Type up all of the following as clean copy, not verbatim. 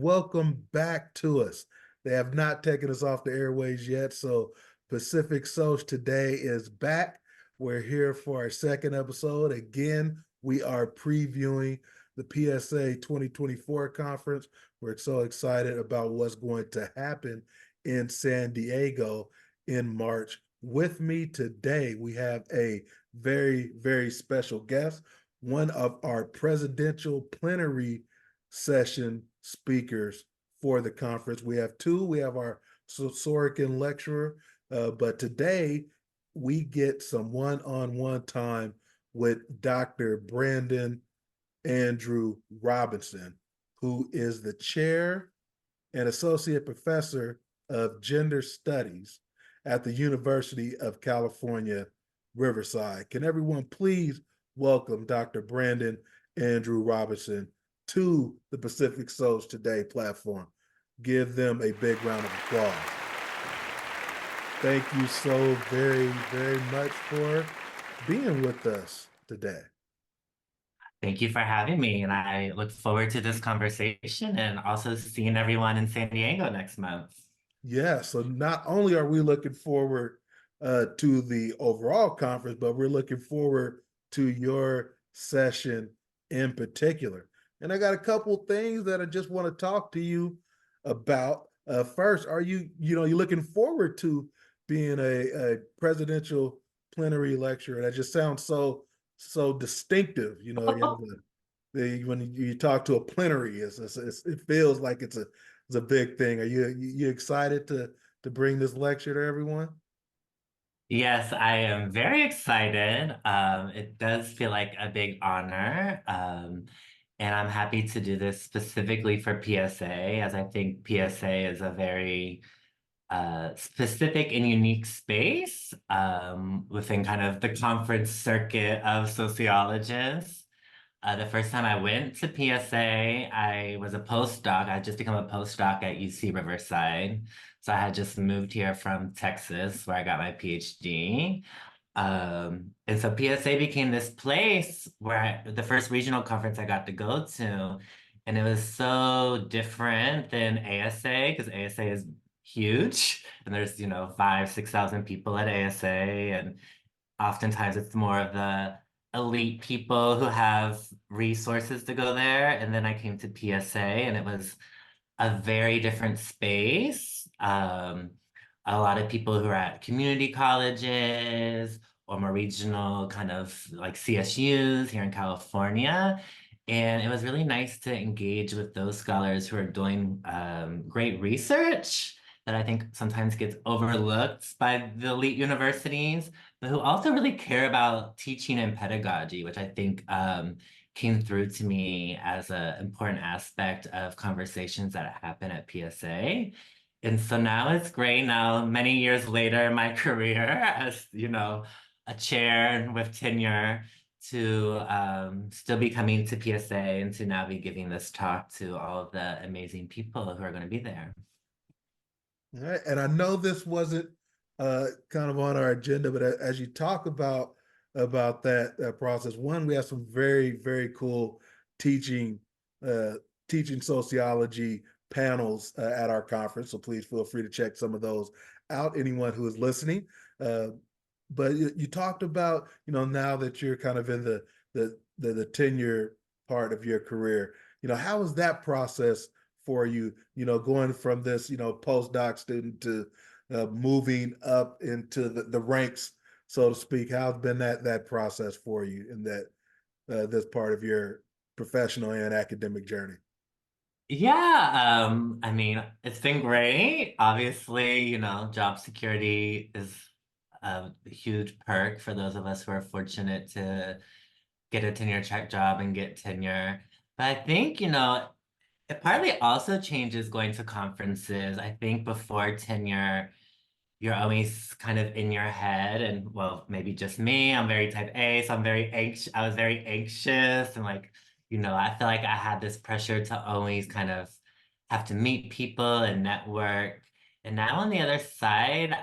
welcome back to us. They have not taken us off the airways yet, so PacificSoc Today is back. We're here for our second episode. Again, we are previewing the PSA 2024 conference. We're so excited about what's going to happen in San Diego in March. With me today, we have a very, very special guest, one of our Presidential Plenary Session speakers for the conference. We have two. We have our Sorokin lecturer, but today we get some one-on-one time with Dr. Brandon Andrew Robinson, who is the chair and associate professor of gender studies at the University of California, Riverside. Can everyone please welcome Dr. Brandon Andrew Robinson to the PacificSoc Today platform? Give them a big round of applause. Thank you so very, very much for being with us today. Thank you for having me, and I look forward to this conversation and also seeing everyone in San Diego next month. Yeah, so not only are we looking forward to the overall conference, but we're looking forward to your session in particular. And I got a couple things that I just want to talk to you about. First, are you looking forward to being a presidential plenary lecturer? That just sounds so distinctive. You have when you talk to a plenary, it feels like it's a big thing. Are you excited to bring this lecture to everyone? Yes, I am very excited. It does feel like a big honor. And I'm happy to do this specifically for PSA, as I think PSA is a very specific and unique space within kind of the conference circuit of sociologists. The first time I went to PSA, I was a postdoc. I had just become a postdoc at UC Riverside. So I had just moved here from Texas, where I got my PhD. And so PSA became this place where the first regional conference I got to go to. And it was so different than ASA, because ASA is huge. And there's, 6,000 people at ASA. And oftentimes it's more of the elite people who have resources to go there. And then I came to PSA and it was a very different space. A lot of people who are at community colleges or more regional kind of like CSUs here in California. And it was really nice to engage with those scholars who are doing great research that I think sometimes gets overlooked by the elite universities, but who also really care about teaching and pedagogy, which I think came through to me as an important aspect of conversations that happen at PSA. And so now it's great. Now, many years later in my career as, a chair with tenure, to still be coming to PSA and to now be giving this talk to all of the amazing people who are going to be there. All right. And I know this wasn't kind of on our agenda, but as you talk about that process, one, we have some very, very cool teaching sociology panels at our conference. So please feel free to check some of those out, anyone who is listening. But you talked about, now that you're kind of in the tenure part of your career, how is that process for you, going from this, postdoc student to moving up into the ranks, so to speak? How's been that process for you in that this part of your professional and academic journey? Yeah, I mean, it's been great. Obviously, job security is a huge perk for those of us who are fortunate to get a tenure track job and get tenure. But I think, it partly also changes going to conferences. I think before tenure, you're always kind of in your head, and well, maybe just me, I'm very type A, so I was very anxious, and like, I feel like I had this pressure to always kind of have to meet people and network. And now on the other side,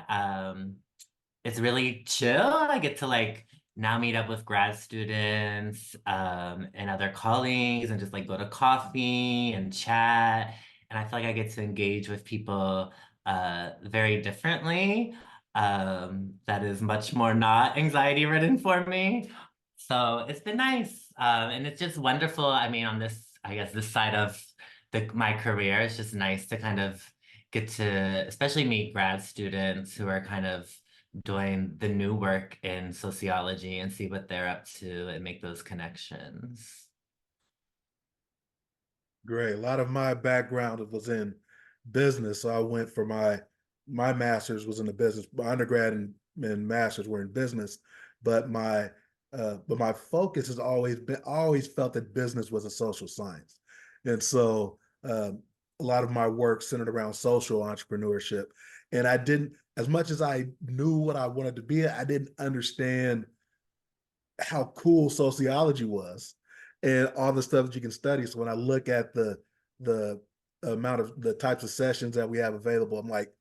it's really chill. I get to like now meet up with grad students and other colleagues and just like go to coffee and chat. and I feel like I get to engage with people very differently. That is much more not anxiety ridden for me. So it's been nice. And it's just wonderful. I mean, on this, I guess this side of my career, it's just nice to kind of get to especially meet grad students who are kind of doing the new work in sociology and see what they're up to and make those connections. Great. A lot of my background was in business, so I went for my master's was in the business. My undergrad and master's were in business, but my focus has always felt that business was a social science, and so a lot of my work centered around social entrepreneurship. And I didn't, as much as I knew what I wanted to be, I didn't understand how cool sociology was and all the stuff that you can study. So when I look at the amount of the types of sessions that we have available, I'm like,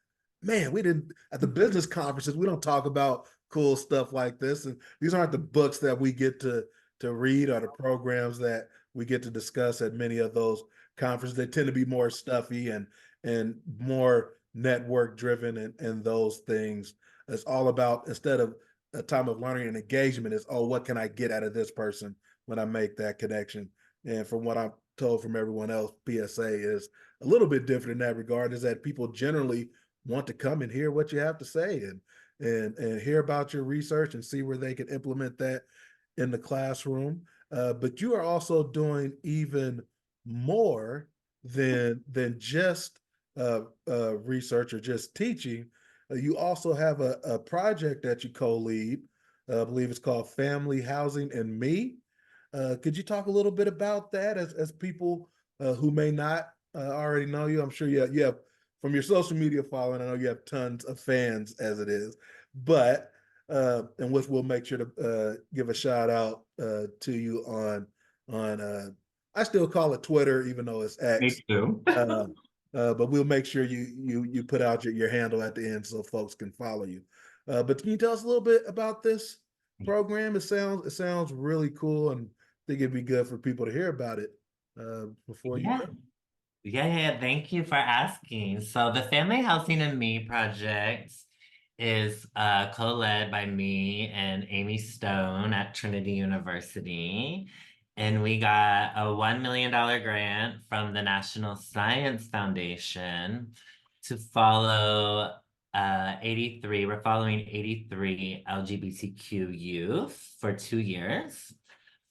man, we didn't at the business conferences, we don't talk about cool stuff like this. And these aren't the books that we get to read or the programs that we get to discuss at many of those conferences. They tend to be more stuffy and more network driven and those things. It's all about instead of a time of learning and engagement is, oh, what can I get out of this person when I make that connection? And from what I'm told from everyone else, PSA is a little bit different in that regard, is that people generally want to come and hear what you have to say and hear about your research and see where they can implement that in the classroom. But you are also doing even more than just research or just teaching. You also have a project that you co-lead. I believe it's called Family Housing and Me. Could you talk a little bit about that as people who may not already know you? I'm sure you have from your social media following. I know you have tons of fans as it is, but and which we'll make sure to give a shout out to you on I still call it Twitter, even though it's Me X. too. Uh, but we'll make sure you put out your handle at the end so folks can follow you. But can you tell us a little bit about this program? It sounds really cool, and I think it'd be good for people to hear about it before you Yeah. go. Yeah. Thank you for asking. So the Family Housing and Me project is co-led by me and Amy Stone at Trinity University. And we got a $1 million grant from the National Science Foundation to follow 83. We're following 83 LGBTQ youth for 2 years.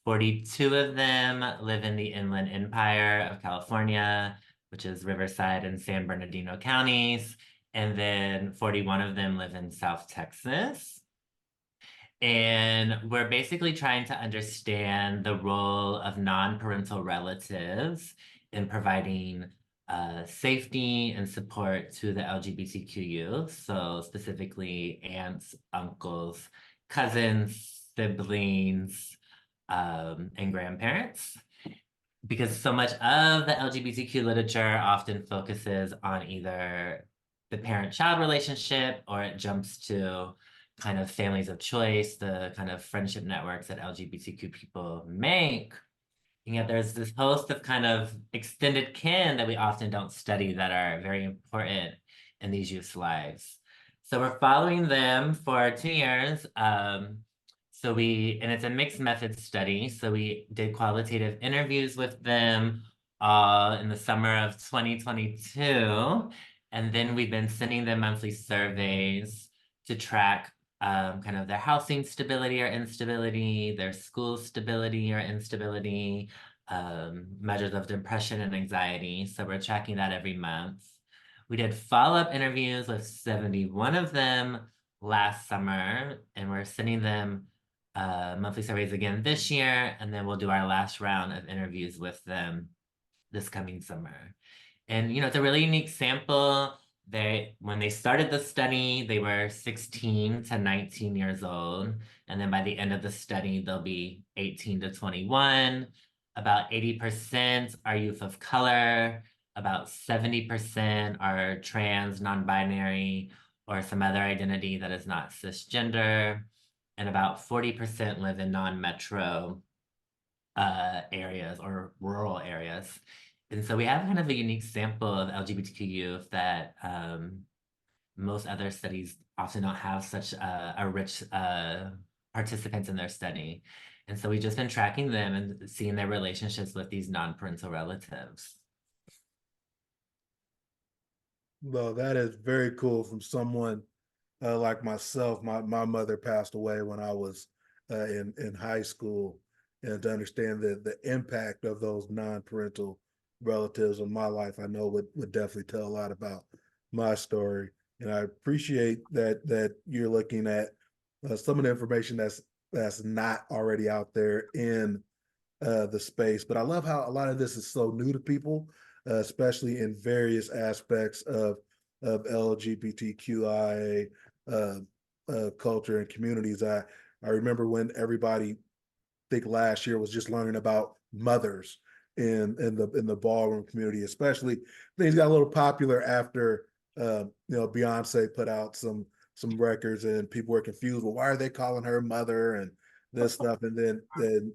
42 of them live in the Inland Empire of California, which is Riverside and San Bernardino counties. And then 41 of them live in South Texas. And we're basically trying to understand the role of non-parental relatives in providing safety and support to the LGBTQ youth. So specifically aunts, uncles, cousins, siblings, and grandparents. Because so much of the LGBTQ literature often focuses on either the parent-child relationship or it jumps to kind of families of choice, the kind of friendship networks that LGBTQ people make. And yet there's this host of kind of extended kin that we often don't study that are very important in these youth's lives. So we're following them for 2 years. And it's a mixed method study. So we did qualitative interviews with them in the summer of 2022. And then we've been sending them monthly surveys to track kind of their housing stability or instability, their school stability or instability, measures of depression and anxiety. So we're tracking that every month. We did follow-up interviews with 71 of them last summer, and we're sending them monthly surveys again this year, and then we'll do our last round of interviews with them this coming summer. And it's a really unique sample. When they started the study, they were 16 to 19 years old. And then by the end of the study, they'll be 18 to 21. About 80% are youth of color. About 70% are trans, non-binary, or some other identity that is not cisgender. And about 40% live in non-metro areas or rural areas. And so we have kind of a unique sample of LGBTQ youth that most other studies often don't have such a rich participants in their study. And so we've just been tracking them and seeing their relationships with these non-parental relatives. Well, that is very cool from someone like myself. My mother passed away when I was in high school, and to understand the impact of those non-parental relatives in my life, I know would definitely tell a lot about my story. And I appreciate that you're looking at some of the information that's not already out there in the space. But I love how a lot of this is so new to people, especially in various aspects of LGBTQIA culture and communities. I remember when everybody, I think last year, was just learning about mothers in the ballroom community, especially things got a little popular after Beyonce put out some records and people were confused. Well, why are they calling her mother and this stuff? And then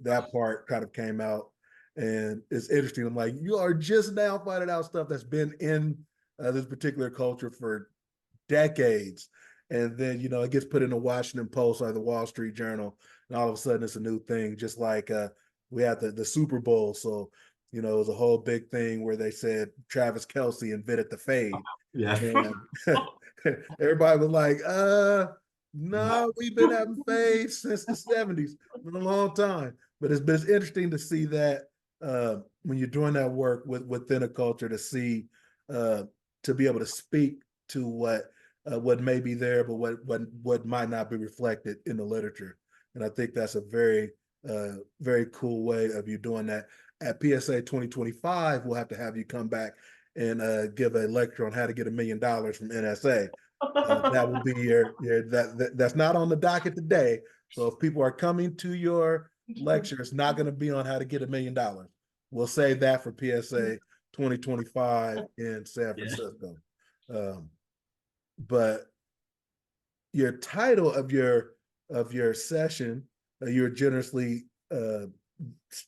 that part kind of came out, and it's interesting. I'm like, you are just now finding out stuff that's been in this particular culture for decades. And then, it gets put in the Washington Post or the Wall Street Journal, and all of a sudden it's a new thing, just like we had the Super Bowl. So, it was a whole big thing where they said Travis Kelce invented the fade. Yes. And everybody was like, no, we've been having fades since the 70s, for a long time. But it's interesting to see that when you're doing that work within a culture, to see to be able to speak to what may be there, but what might not be reflected in the literature. And I think that's a very cool way of you doing that. At PSA 2025, we'll have to have you come back and give a lecture on how to get $1 million from NSA. That will be that's not on the docket today. So if people are coming to your lecture, it's not going to be on how to get $1 million. We'll save that for PSA 2025 in San Yeah. Francisco. But your title of your session, you generously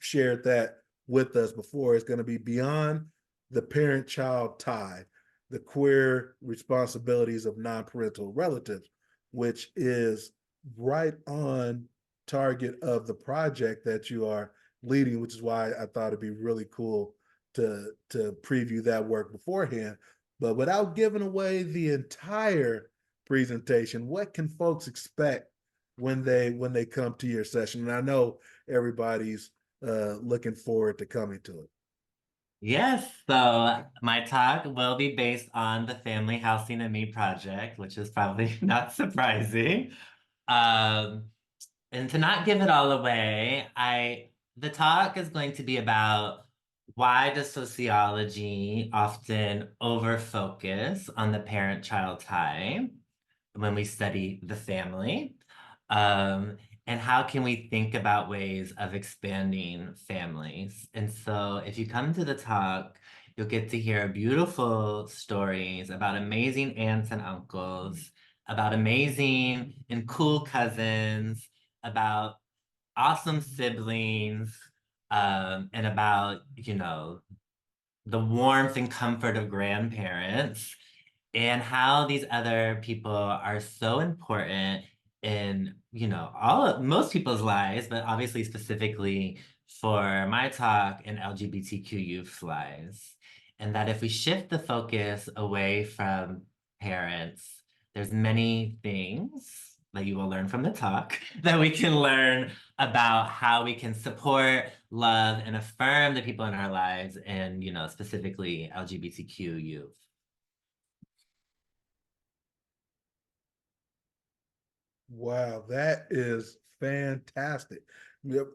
shared that with us before, is going to be Beyond the Parent-Child Tie, the Queer Responsibilities of Non-Parental Relatives, which is right on target of the project that you are leading, which is why I thought it'd be really cool to preview that work beforehand. But without giving away the entire presentation, what can folks expect when they come to your session? And I know everybody's looking forward to coming to it. Yes, so my talk will be based on the Family Housing and Me project, which is probably not surprising. Um, and to not give it all away, the talk is going to be about why does sociology often over focus on the parent-child tie when we study the family? Um, and how can we think about ways of expanding families? And so if you come to the talk, you'll get to hear beautiful stories about amazing aunts and uncles, about amazing and cool cousins, about awesome siblings, and about, the warmth and comfort of grandparents and how these other people are so important in, most people's lives, but obviously specifically for my talk and LGBTQ youth's lives. And that if we shift the focus away from parents, there's many things that you will learn from the talk that we can learn about how we can support, love, and affirm the people in our lives and, specifically LGBTQ youth. Wow, that is fantastic. Yep.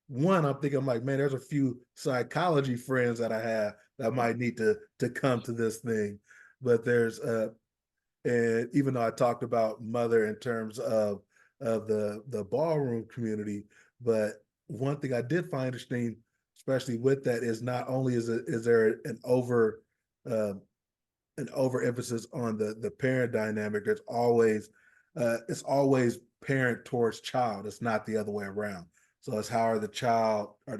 One, I'm thinking, I'm like, man, there's a few psychology friends that I have that might need to come to this thing. But there's and even though I talked about mother in terms of the ballroom community, but one thing I did find interesting, especially with that, is not only is there uh, an overemphasis on the parent dynamic. There's always it's always parent towards child. It's not the other way around. So it's how are the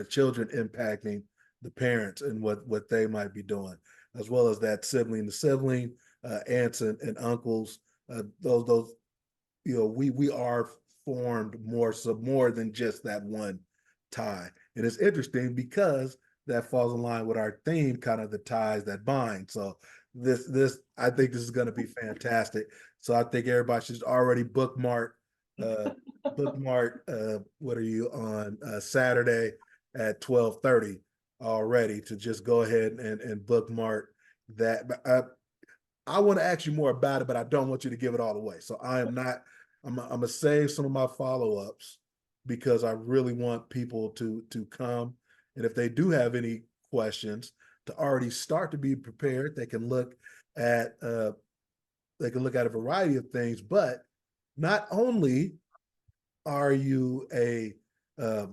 children impacting the parents and what they might be doing, as well as that sibling to sibling, aunts and uncles. Those we are formed more than just that one tie. And it's interesting because that falls in line with our theme, kind of the ties that bind. So this I think this is going to be fantastic. So I think everybody should already uh what are you on Saturday at 12:30 already, to just go ahead and bookmark that. I want to ask you more about it, but I don't want you to give it all away. So I am not. I'm gonna save some of my follow-ups because I really want people to come, and if they do have any questions, to already start to be prepared. At uh, they can look at a variety of things, but not only are you uh,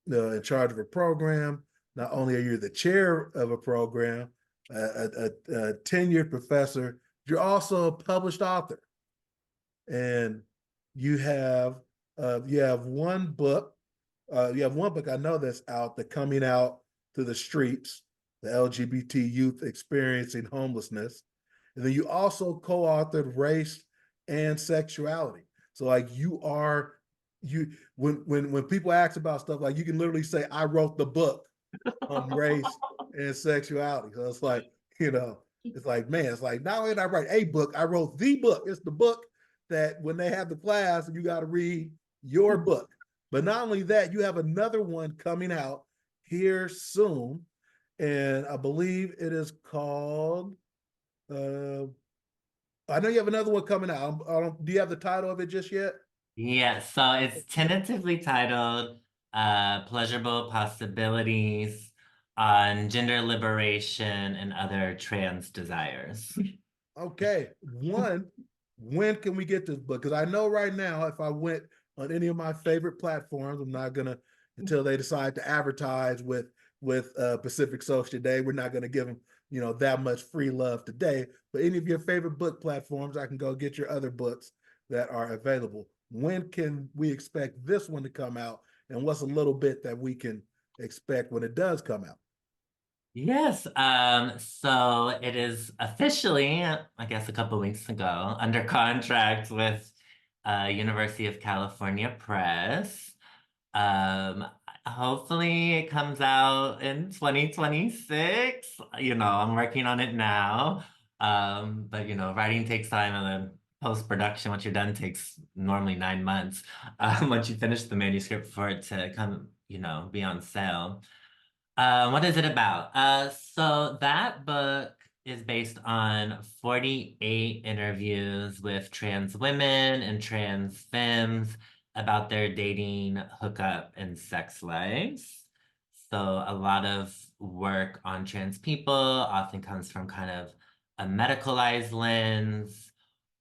in charge of a program, not only are you the chair of a program, a tenured professor, you're also a published author, and you have you have one book. You have one book I know that's out, that coming out to the streets, the LGBT youth experiencing homelessness, and then you also co-authored Race and Sexuality. So like you when people ask about stuff, like you can literally say, I wrote the book on race and sexuality. So it's like, it's like, man, it's like, not only did I write a book, I wrote the book. It's the book that when they have the class, you got to read your book. But not only that, you have another one coming out here soon. And I believe it is called, uh, I know you have another one coming out. Do you have the title of it just yet? Yeah, so it's tentatively titled Pleasurable Possibilities on Gender Liberation and Other Trans Desires. Okay. One, when can we get this book? Because I know right now, if I went on any of my favorite platforms, I'm not gonna, until they decide to advertise with PacificSoc Today. We're not gonna give them, that much free love today. But any of your favorite book platforms, I can go get your other books that are available. When can we expect this one to come out? And what's a little bit that we can expect when it does come out? Yes, so it is officially, I guess a couple weeks ago, under contract with University of California Press. Um, Hopefully it comes out in 2026. I'm working on it now. But writing takes time, and then post-production, once you're done, takes normally 9 months. Once you finish the manuscript for it to come, be on sale. What is it about? So that book is based on 48 interviews with trans women and trans femmes about their dating, hookup, and sex lives. So a lot of work on trans people often comes from kind of a medicalized lens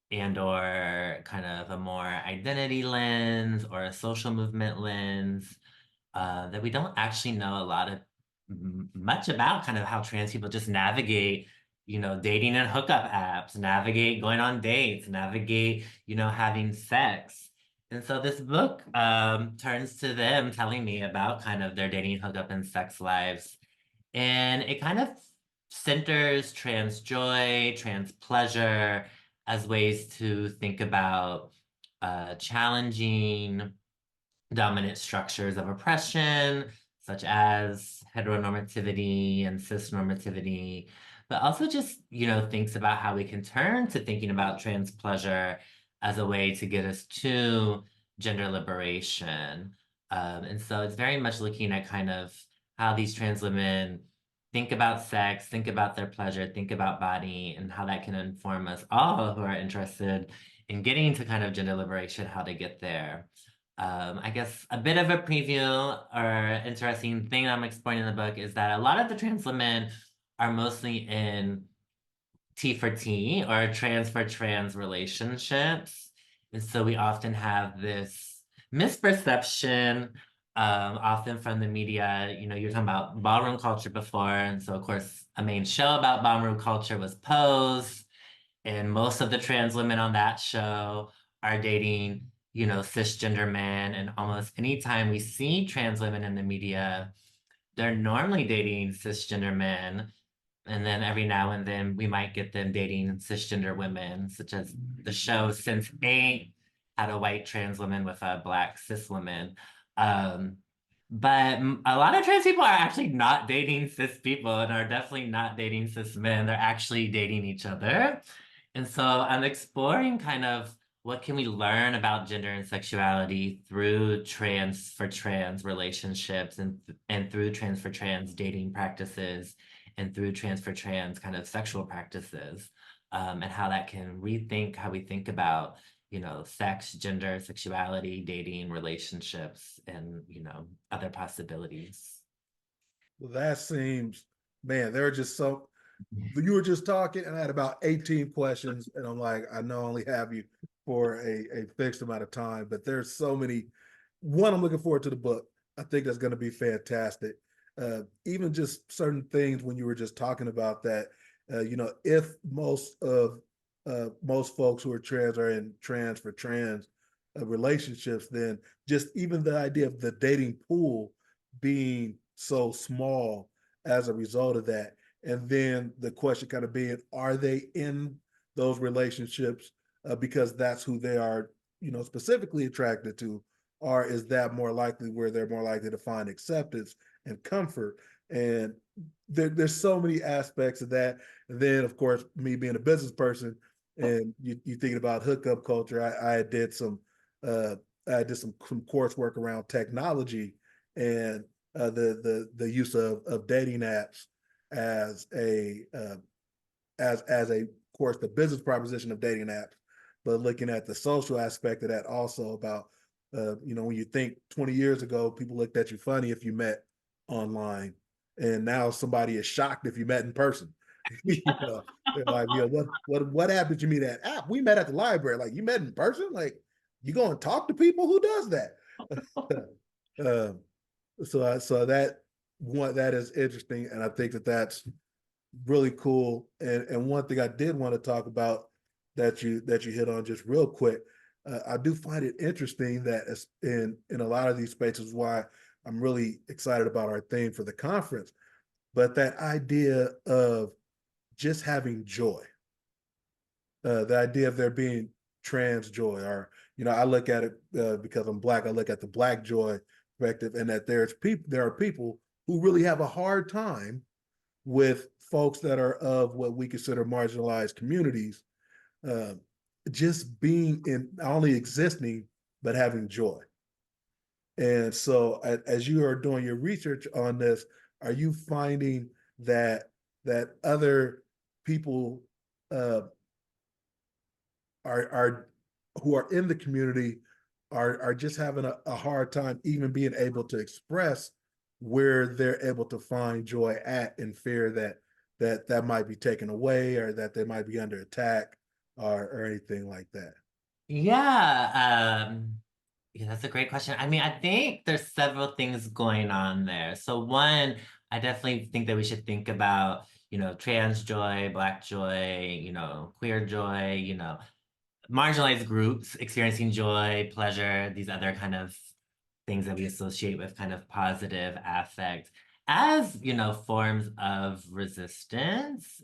and or kind of a more identity lens or a social movement lens, that we don't actually know a lot of much about kind of how trans people just navigate, dating and hookup apps, navigate going on dates, navigate, having sex. And so this book turns to them telling me about kind of their dating, hookup, and sex lives. And it kind of centers trans joy, trans pleasure as ways to think about challenging dominant structures of oppression, such as heteronormativity and cisnormativity, but also just, thinks about how we can turn to thinking about trans pleasure as a way to get us to gender liberation. And so it's very much looking at kind of how these trans women think about sex, think about their pleasure, think about body, and how that can inform us all who are interested in getting to kind of gender liberation, how to get there. I guess a bit of a preview or interesting thing I'm exploring in the book is that a lot of the trans women are mostly in T for T or trans for trans relationships. And so we often have this misperception, often from the media. You're talking about ballroom culture before. And so, of course, a main show about ballroom culture was Pose. And most of the trans women on that show are dating, cisgender men. And almost anytime we see trans women in the media, they're normally dating cisgender men. And then every now and then we might get them dating cisgender women, such as the show Since Eight had a white trans woman with a black cis woman. Um, but a lot of trans people are actually not dating cis people and are definitely not dating cis men. They're actually dating each other. And so I'm exploring kind of what can we learn about gender and sexuality through trans for trans relationships and through trans for trans dating practices and through trans for trans kind of sexual practices, and how that can rethink how we think about, sex, gender, sexuality, dating, relationships, and, other possibilities. Well, that seems, man, there are just so, you were just talking and I had about 18 questions and I'm like, I know I only have you for a fixed amount of time, but there's so many. One, I'm looking forward to the book. I think that's going to be fantastic. Even just certain things when you were just talking about that, if most folks who are trans are in trans for trans relationships, then just even the idea of the dating pool being so small as a result of that. And then the question kind of being, are they in those relationships because that's who they are, specifically attracted to? Or is that more likely where they're more likely to find acceptance and comfort? And there's so many aspects of that. And then, of course, me being a business person and you thinking about hookup culture, I did some uh, some coursework around technology and the use of dating apps as a of course the business proposition of dating apps, but looking at the social aspect of that also about when you think 20 years ago people looked at you funny if you met online, and now somebody is shocked if you met in person. They're like, what app did you meet at? App, we met at the library. Like, you met in person? Like, you go and talk to people? Who does that? um, so that is interesting, and I think that's really cool. And one thing I did want to talk about that you hit on just real quick, I do find it interesting that in a lot of these spaces, why I'm really excited about our theme for the conference, but that idea of just having joy, the idea of there being trans joy, or I look at it because I'm black. I look at the black joy perspective, and that there are people who really have a hard time with folks that are of what we consider marginalized communities, uh, just being in not only existing but having joy. And so, as you are doing your research on this, are you finding that other people uh, are who are in the community are just having a hard time even being able to express where they're able to find joy at, in fear that might be taken away, or that they might be under attack, or anything like that? Yeah, yeah, that's a great question. I mean, I think there's several things going on there. So one, I definitely think that we should think about, trans joy, black joy, queer joy, marginalized groups experiencing joy, pleasure, these other kind of things that we associate with kind of positive affect as, forms of resistance.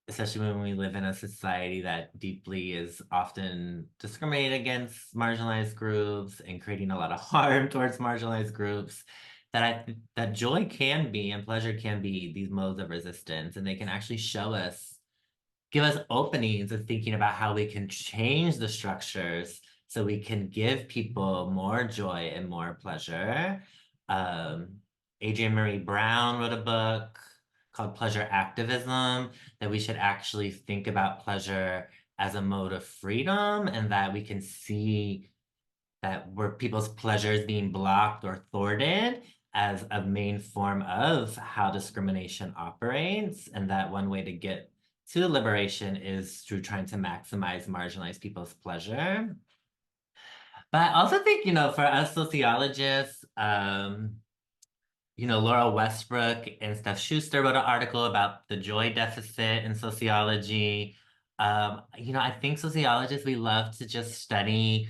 Especially when we live in a society that deeply is often discriminated against marginalized groups and creating a lot of harm towards marginalized groups, that joy can be and pleasure can be these modes of resistance, and they can actually give us openings of thinking about how we can change the structures so we can give people more joy and more pleasure. Um, Adrienne Marie Brown wrote a book called Pleasure Activism, that we should actually think about pleasure as a mode of freedom, and that we can see that where people's pleasure is being blocked or thwarted as a main form of how discrimination operates, and that one way to get to liberation is through trying to maximize marginalized people's pleasure. But I also think, for us sociologists, Laura Westbrook and Steph Schuster wrote an article about the joy deficit in sociology. I think sociologists, we love to just study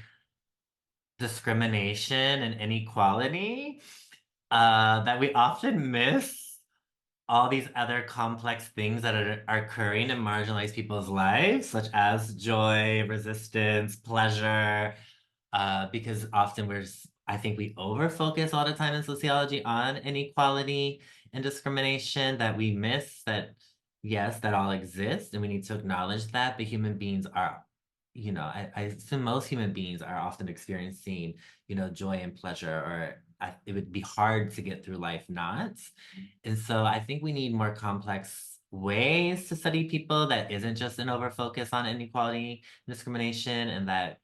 discrimination and inequality. that we often miss all these other complex things that are occurring in marginalized people's lives, such as joy, resistance, pleasure, because often I think we over focus all the time in sociology on inequality and discrimination that we miss that, yes, that all exists and we need to acknowledge that, but human beings are, I assume most human beings are often experiencing, joy and pleasure, or it would be hard to get through life not. And so I think we need more complex ways to study people that isn't just an over focus on inequality and discrimination, and that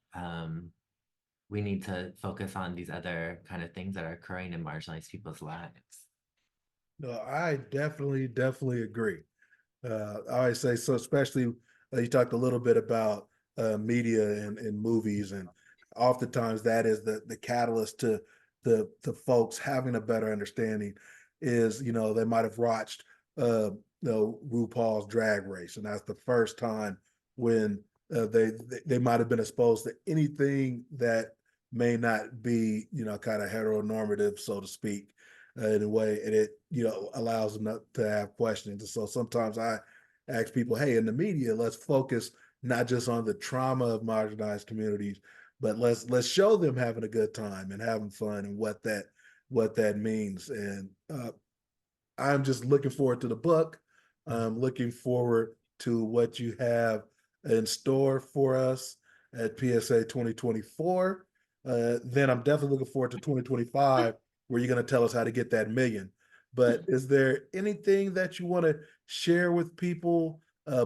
we need to focus on these other kind of things that are occurring in marginalized people's lives. No, I definitely agree. I always say so, especially you talked a little bit about media and movies, and oftentimes that is the catalyst to the folks having a better understanding. Is they might have watched RuPaul's Drag Race, and that's the first time when they might have been exposed to anything that may not be kind of heteronormative, so to speak, in a way, and it allows them to have questions. And so sometimes I ask people, hey, in the media, let's focus not just on the trauma of marginalized communities, but let's show them having a good time and having fun and what that means. And I'm just looking forward to the book. I'm looking forward to what you have in store for us at PSA 2024. Then I'm definitely looking forward to 2025, where you're going to tell us how to get that million. But is there anything that you want to share with people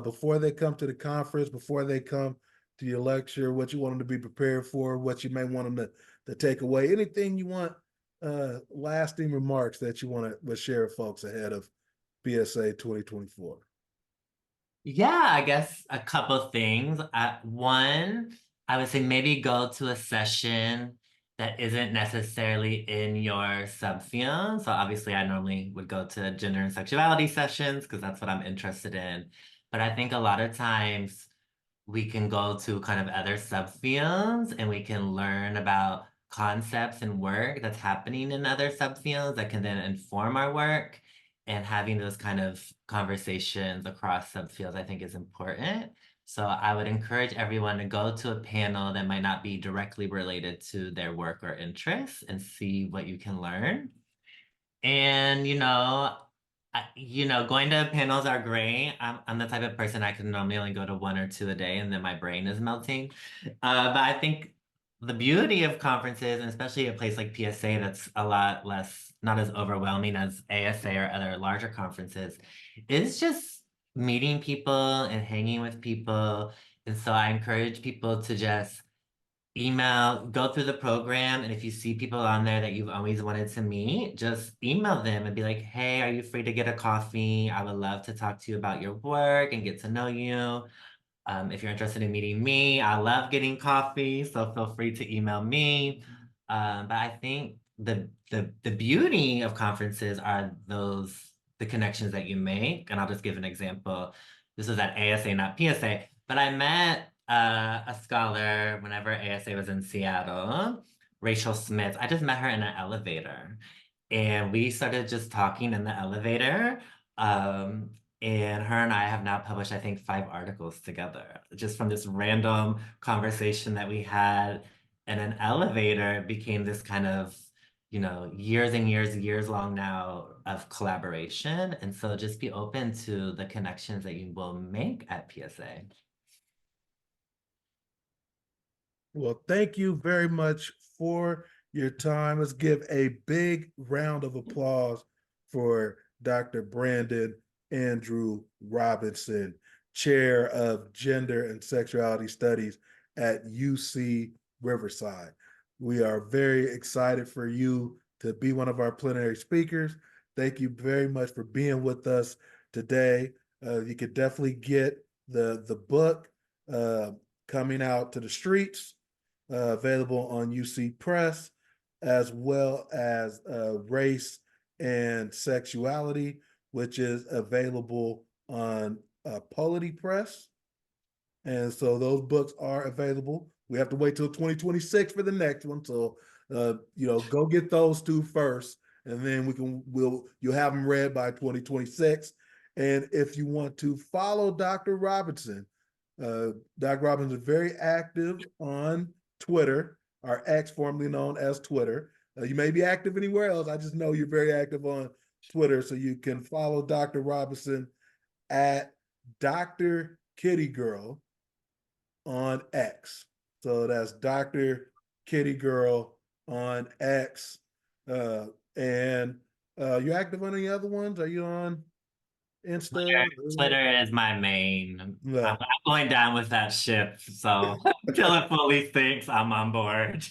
before they come to the conference, before they come to your lecture, what you want them to be prepared for, what you may want them to take away? Anything you want lasting remarks that you want to share with folks ahead of PSA 2024? Yeah, I guess a couple things. One, I would say maybe go to a session that isn't necessarily in your subfield. So obviously, I normally would go to gender and sexuality sessions because that's what I'm interested in. But I think a lot of times we can go to kind of other subfields and we can learn about concepts and work that's happening in other subfields that can then inform our work. And having those kind of conversations across subfields, I think, is important. So I would encourage everyone to go to a panel that might not be directly related to their work or interests and see what you can learn. And going to panels are great. I'm the type of person I can normally only go to one or two a day, and then my brain is melting. But I think the beauty of conferences, and especially a place like PSA that's a lot less, not as overwhelming as ASA or other larger conferences, is just meeting people and hanging with people. And so I encourage people to just go through the program, and if you see people on there that you've always wanted to meet, just email them and be like, hey, are you free to get a coffee? I would love to talk to you about your work and get to know you. If you're interested in meeting me, I love getting coffee, so feel free to email me. But I think the beauty of conferences are the connections that you make. And I'll just give an example. This was at ASA, not PSA, but I met a scholar whenever ASA was in Seattle, Rachel Smith. I just met her in an elevator, and we started just talking in the elevator. Um, and her and I have now published, I think, 5 articles together, just from this random conversation that we had in an elevator. It became this kind of, years and years long now of collaboration. And so just be open to the connections that you will make at PSA. Well, thank you very much for your time. Let's give a big round of applause for Dr. Brandon Andrew Robinson, Chair of Gender and Sexuality Studies at UC Riverside. We are very excited for you to be one of our plenary speakers. Thank you very much for being with us today. You could definitely get the book coming out to the streets, available on UC Press, as well as Race and Sexuality, which is available on Polity Press. And so those books are available. We have to wait till 2026 for the next one. So, go get those two first, and then you'll have them read by 2026. And if you want to follow Dr. Robinson, Dr. Robinson is very active on Twitter, or X, formerly known as Twitter. You may be active anywhere else. I just know you're very active on Twitter, so you can follow Dr. Robinson at Dr. Kitty Girl on X. So that's Dr. Kitty Girl on X. And you're active on any other ones? Are you on Insta? Twitter is my main. I'm No. going down with that ship. So until it fully sinks, I'm on board.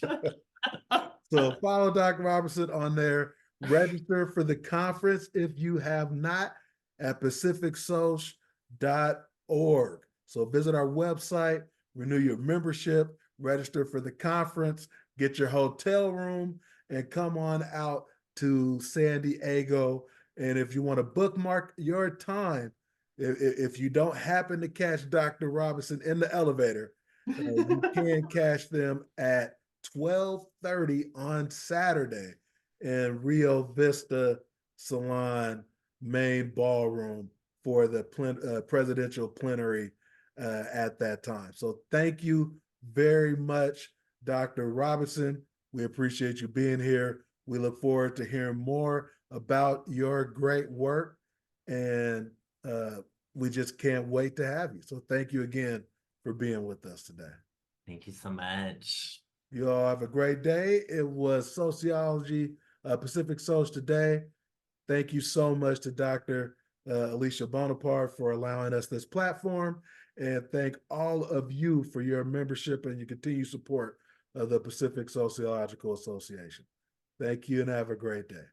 So follow Dr. Robertson on there. Register for the conference if you have not at PacificSoc.org. So visit our website, renew your membership, register for the conference, get your hotel room, and come on out to San Diego. And if you want to bookmark your time, if you don't happen to catch Dr. Robinson in the elevator, you can catch them at 12:30 on Saturday in Rio Vista Salon main ballroom for the presidential plenary at that time. So thank you very much, Dr. Robinson. We appreciate you being here. We look forward to hearing more about your great work, and we just can't wait to have you. So thank you again for being with us today. Thank you so much. You all have a great day. It was Sociology, Pacific Soc Today. Thank you so much to Dr. Alicia Bonaparte for allowing us this platform. And thank all of you for your membership and your continued support of the Pacific Sociological Association. Thank you and have a great day.